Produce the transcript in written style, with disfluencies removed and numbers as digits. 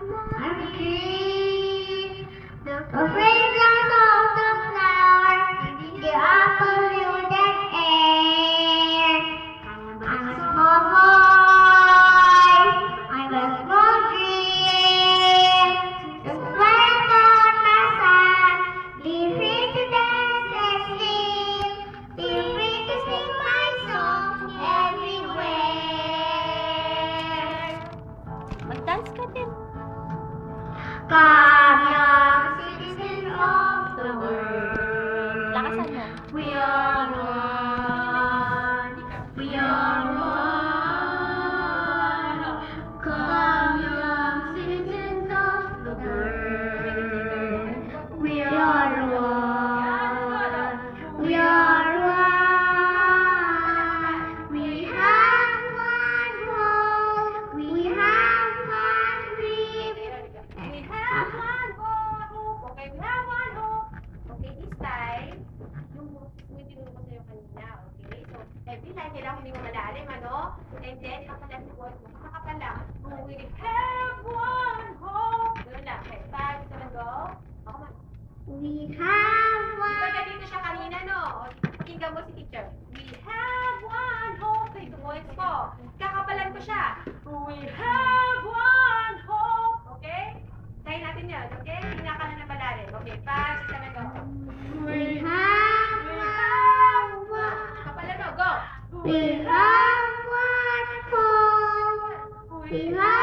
The fragrance of the flower, the polluted air. I'm a small boy, I'm a small dream. Just climb on my side, be free to dance and sing, be free to sing my song everywhere. Mag-dance ka din. Come, young citizens of the world. Lakasan mo. We are one. We are one. Come, young citizens of the world. We are one. We are one. We have one home. We have one dream. We have one hope. Okay, we have one hope. Okay, this time, yung tinuro ko sa'yo kanina, okay? So, every line, kailangan huminga malalim, ano? And then, kakalat yung voice mo. Kakapal lang. We have one hope. Ganun lang. Okay, 5, 7, go. Ako man. We have Di ba one. ganito siya kanina, no? O, pakinggan mo si teacher. We have one hope. Okay, yung voice ko. Kakapalan ko siya. We have one hope. Okay? Try natin yan, okay? Hinga ka na ng malalim. Okay, 5, 6, 7, go. We have one. Kapalan mo, go. We have one home. We have